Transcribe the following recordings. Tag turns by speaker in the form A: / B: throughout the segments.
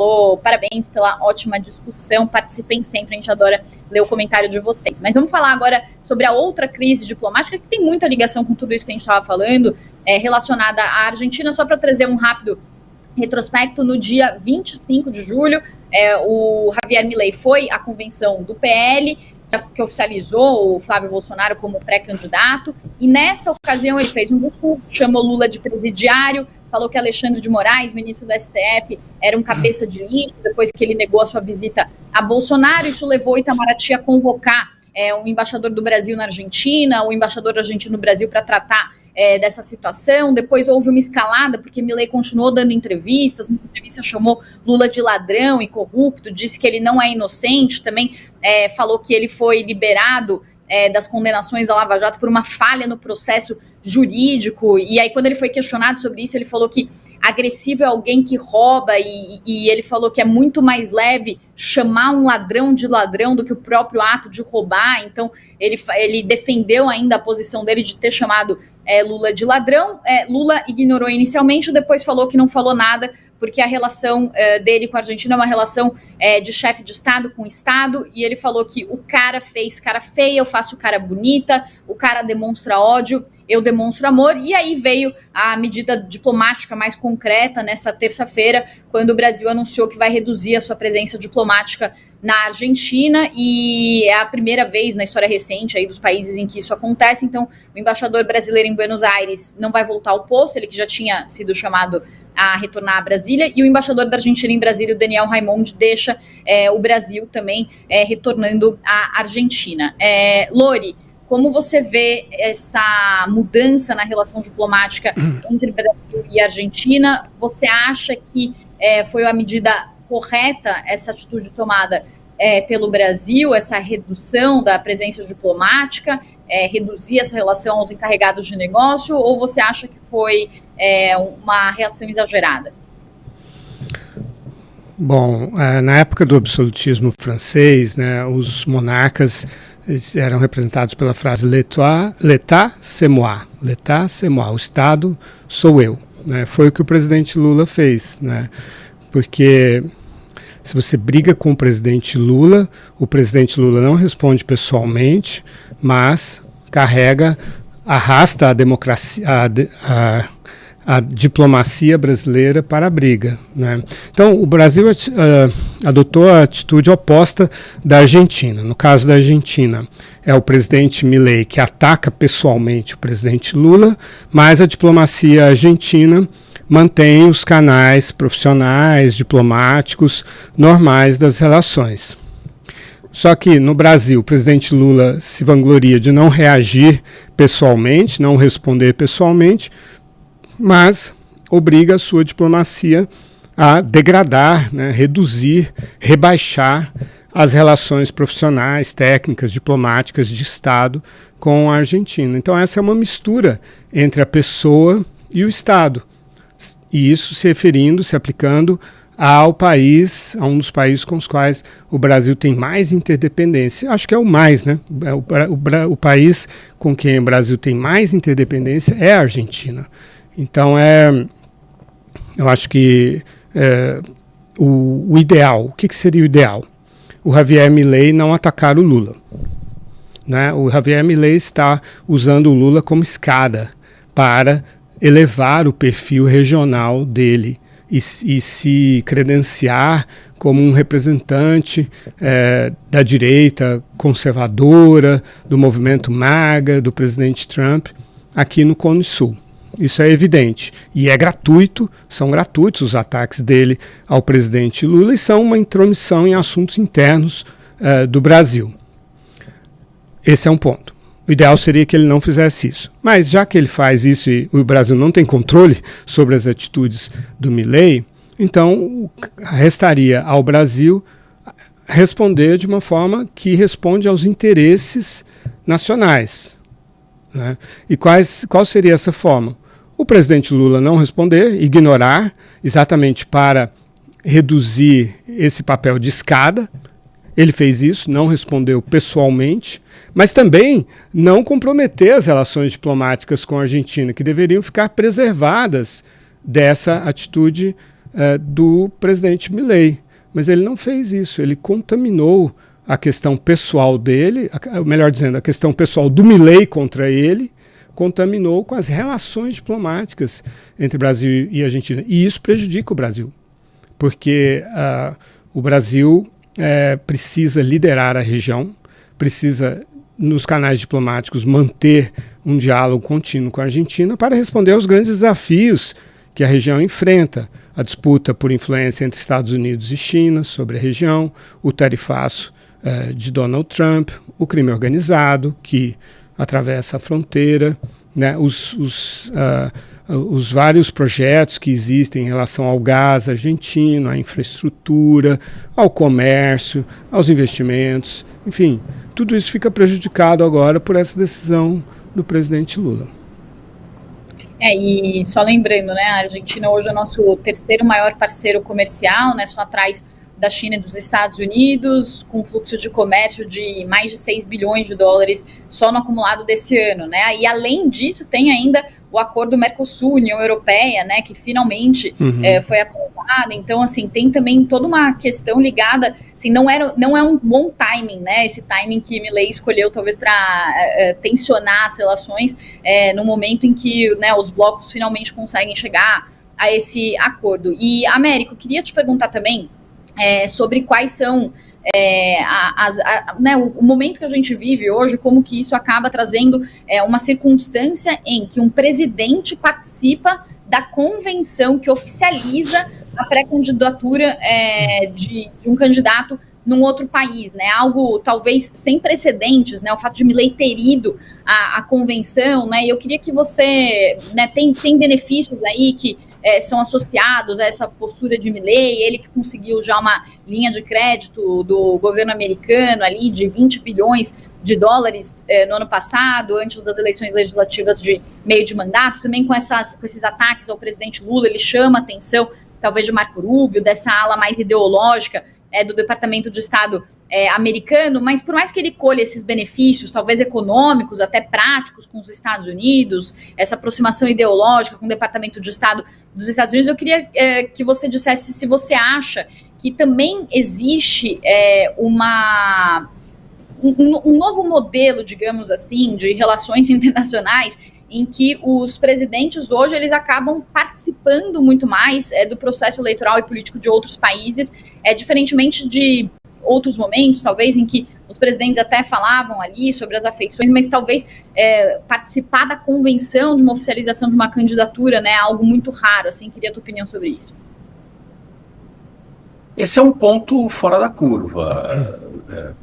A: falou parabéns pela ótima discussão, participem sempre, a gente adora ler o comentário de vocês. Mas vamos falar agora sobre a outra crise diplomática, que tem muita ligação com tudo isso que a gente estava falando, relacionada à Argentina. Só para trazer um rápido retrospecto, no dia 25 de julho, o Javier Milei foi à convenção do PL, que oficializou o Flávio Bolsonaro como pré-candidato, e nessa ocasião ele fez um discurso, chamou Lula de presidiário, falou que Alexandre de Moraes, ministro do STF, era um cabeça de lixo, depois que ele negou a sua visita a Bolsonaro. Isso levou Itamaraty a convocar o embaixador do Brasil na Argentina, o embaixador argentino no Brasil para tratar dessa situação. Depois houve uma escalada, porque Milei continuou dando entrevistas, uma entrevista chamou Lula de ladrão e corrupto, disse que ele não é inocente, também falou que ele foi liberado das condenações da Lava Jato por uma falha no processo jurídico. E aí, quando ele foi questionado sobre isso, ele falou que agressivo é alguém que rouba, e ele falou que é muito mais leve chamar um ladrão de ladrão do que o próprio ato de roubar. Então ele defendeu ainda a posição dele de ter chamado Lula de ladrão. Lula ignorou inicialmente, depois falou que não falou nada, porque a relação dele com a Argentina é uma relação de chefe de Estado com Estado, e ele falou que o cara fez cara feia, eu faço cara bonita, o cara demonstra ódio, eu demonstro amor. E aí veio a medida diplomática mais concreta nessa terça-feira, quando o Brasil anunciou que vai reduzir a sua presença diplomática na Argentina, e é a primeira vez na história recente aí dos países em que isso acontece. Então, o embaixador brasileiro em Buenos Aires não vai voltar ao posto, ele que já tinha sido chamado a retornar a Brasília, e o embaixador da Argentina em Brasília, o Daniel Raimondi, deixa o Brasil também retornando à Argentina. Lori, como você vê essa mudança na relação diplomática entre Brasil e Argentina? Você acha que foi a medida correta, essa atitude tomada pelo Brasil, essa redução da presença diplomática, reduzir essa relação aos encarregados de negócio, ou você acha que foi uma reação exagerada?
B: Bom, na época do absolutismo francês, né, os monarcas eram representados pela frase «L'État, c'est moi», «L'État, c'est moi», o Estado sou eu. Né? Foi o que o presidente Lula fez, né? Porque se você briga com o presidente Lula não responde pessoalmente, mas arrasta a democracia, a diplomacia brasileira para a briga. Né? Então, o Brasil adotou a atitude oposta da Argentina. No caso da Argentina, é o presidente Milei que ataca pessoalmente o presidente Lula, mas a diplomacia argentina mantém os canais profissionais, diplomáticos, normais das relações. Só que no Brasil, o presidente Lula se vangloria de não reagir pessoalmente, não responder pessoalmente, mas obriga a sua diplomacia a degradar, né, reduzir, rebaixar as relações profissionais, técnicas, diplomáticas de Estado com a Argentina. Então essa é uma mistura entre a pessoa e o Estado. E isso se aplicando ao país, a um dos países com os quais o Brasil tem mais interdependência. Acho que é o mais, né? O país com quem o Brasil tem mais interdependência é a Argentina. Então, eu acho que o ideal, o que seria o ideal? O Javier Milei não atacar o Lula. Né? O Javier Milei está usando o Lula como escada para elevar o perfil regional dele e se credenciar como um representante da direita conservadora, do movimento MAGA, do presidente Trump, aqui no Cone Sul. Isso é evidente. E é gratuito, são gratuitos os ataques dele ao presidente Lula e são uma intromissão em assuntos internos do Brasil. Esse é um ponto. O ideal seria que ele não fizesse isso. Mas já que ele faz isso e o Brasil não tem controle sobre as atitudes do Milei, então restaria ao Brasil responder de uma forma que responde aos interesses nacionais. Né? E qual seria essa forma? O presidente Lula não responder, ignorar, exatamente para reduzir esse papel de escada. Ele fez isso, não respondeu pessoalmente, mas também não comprometer as relações diplomáticas com a Argentina, que deveriam ficar preservadas dessa atitude do presidente Milei. Mas ele não fez isso, ele contaminou a questão pessoal dele, melhor dizendo, a questão pessoal do Milei contra ele, contaminou com as relações diplomáticas entre Brasil e Argentina. E isso prejudica o Brasil, porque o Brasil precisa liderar a região, precisa, nos canais diplomáticos, manter um diálogo contínuo com a Argentina para responder aos grandes desafios que a região enfrenta. A disputa por influência entre Estados Unidos e China sobre a região, o tarifaço de Donald Trump, o crime organizado que atravessa a fronteira, né, os vários projetos que existem em relação ao gás argentino, à infraestrutura, ao comércio, aos investimentos, enfim, tudo isso fica prejudicado agora por essa decisão do presidente Lula.
A: E só lembrando, né, a Argentina hoje é o nosso terceiro maior parceiro comercial, né, só atrás da China e dos Estados Unidos, com fluxo de comércio de mais de 6 bilhões de dólares só no acumulado desse ano, né? E além disso, tem ainda o acordo Mercosul-União Europeia, né, que finalmente foi aprovado. Então, assim, tem também toda uma questão ligada, assim, não é um bom timing, né, esse timing que Milei escolheu talvez para tensionar as relações no momento em que, né, os blocos finalmente conseguem chegar a esse acordo. E, Américo, queria te perguntar também sobre quais são né, o momento que a gente vive hoje, como que isso acaba trazendo uma circunstância em que um presidente participa da convenção que oficializa a pré-candidatura de um candidato num outro país, né, algo talvez sem precedentes, né, o fato de Milei ter ido à convenção, né, e eu queria que você, né, tem benefícios aí que são associados a essa postura de Milei, ele que conseguiu já uma linha de crédito do governo americano ali de 20 bilhões de dólares no ano passado, antes das eleições legislativas de meio de mandato, também com esses ataques ao presidente Lula, ele chama a atenção talvez de Marco Rubio, dessa ala mais ideológica do Departamento de Estado americano, mas por mais que ele colhe esses benefícios, talvez econômicos, até práticos com os Estados Unidos, essa aproximação ideológica com o Departamento de Estado dos Estados Unidos, eu queria que você dissesse se você acha que também existe um novo modelo, digamos assim, de relações internacionais, em que os presidentes hoje eles acabam participando muito mais do processo eleitoral e político de outros países, diferentemente de outros momentos, talvez, em que os presidentes até falavam ali sobre as afeições, mas talvez participar da convenção de uma oficialização de uma candidatura, né, algo muito raro, assim, queria a tua opinião sobre isso.
C: Esse é um ponto fora da curva,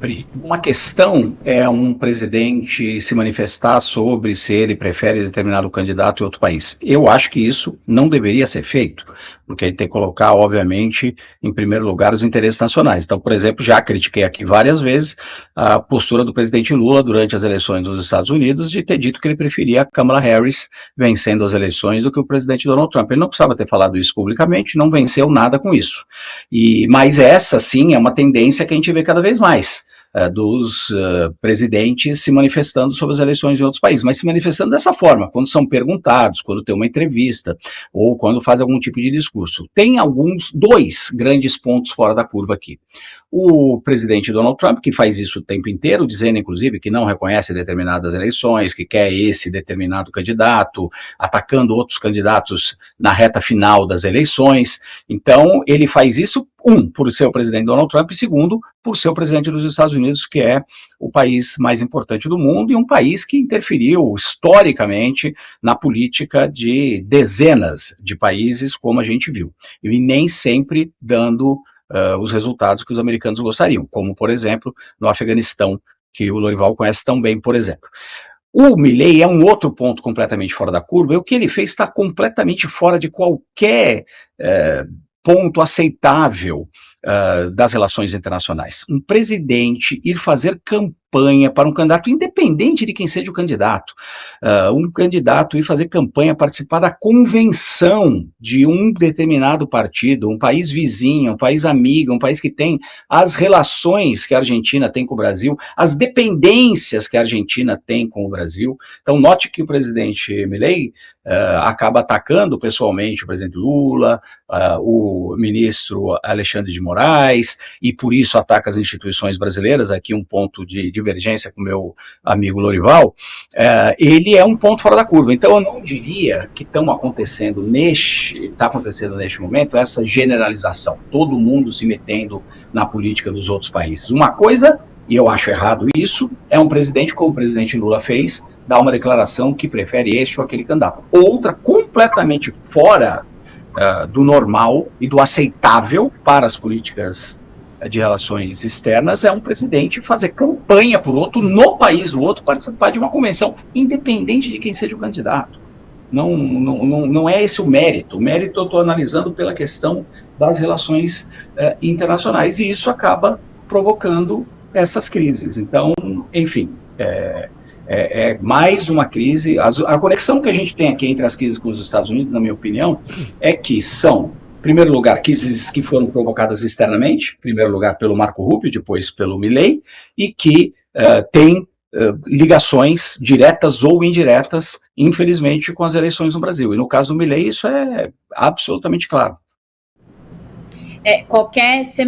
C: Pri. Uma questão é um presidente se manifestar sobre se ele prefere determinado candidato em outro país. Eu acho que isso não deveria ser feito, porque a gente tem que colocar, obviamente, em primeiro lugar os interesses nacionais. Então, por exemplo, já critiquei aqui várias vezes a postura do presidente Lula durante as eleições dos Estados Unidos de ter dito que ele preferia a Kamala Harris vencendo as eleições do que o presidente Donald Trump. Ele não precisava ter falado isso publicamente, não venceu nada com isso. Mas essa, sim, é uma tendência que a gente vê cada vez mais. Dos presidentes se manifestando sobre as eleições em outros países, mas se manifestando dessa forma, quando são perguntados, quando tem uma entrevista, ou quando faz algum tipo de discurso. Tem dois grandes pontos fora da curva aqui. O presidente Donald Trump, que faz isso o tempo inteiro, dizendo, inclusive, que não reconhece determinadas eleições, que quer esse determinado candidato, atacando outros candidatos na reta final das eleições. Então, ele faz isso, por ser o presidente Donald Trump, e segundo, por ser o presidente dos Estados Unidos, que é o país mais importante do mundo, e um país que interferiu historicamente na política de dezenas de países, como a gente viu, e nem sempre dando os resultados que os americanos gostariam, como, por exemplo, no Afeganistão, que o Lorival conhece tão bem, por exemplo. O Milei é um outro ponto completamente fora da curva, e o que ele fez está completamente fora de qualquer ponto aceitável das relações internacionais. Um presidente ir fazer campanha para um candidato, independente de quem seja o candidato, um candidato ir fazer campanha, participar da convenção de um determinado partido, um país vizinho, um país amigo, um país que tem as relações que a Argentina tem com o Brasil, as dependências que a Argentina tem com o Brasil. Então, note que o presidente Milei acaba atacando pessoalmente o presidente Lula, o ministro Alexandre de Moraes, e por isso ataca as instituições brasileiras. Aqui um ponto de divergência com o meu amigo Lorival. Ele é um ponto fora da curva. Então eu não diria que está acontecendo neste momento essa generalização, todo mundo se metendo na política dos outros países. Uma coisa, e eu acho errado isso, é um presidente, como o presidente Lula fez, dar uma declaração que prefere este ou aquele candidato. Outra, completamente fora do normal e do aceitável para as políticas de relações externas, é um presidente fazer campanha por outro, no país do outro, participar de uma convenção, independente de quem seja o candidato. Não é esse o mérito. O mérito eu estou analisando pela questão das relações internacionais, e isso acaba provocando essas crises. Então, enfim, é mais uma crise. A conexão que a gente tem aqui entre as crises com os Estados Unidos, na minha opinião, é que são, em primeiro lugar, crises que foram provocadas externamente, em primeiro lugar pelo Marco Rubio, depois pelo Milei, e que têm ligações diretas ou indiretas, infelizmente, com as eleições no Brasil. E no caso do Milei, isso é absolutamente claro.
A: Qualquer semelhança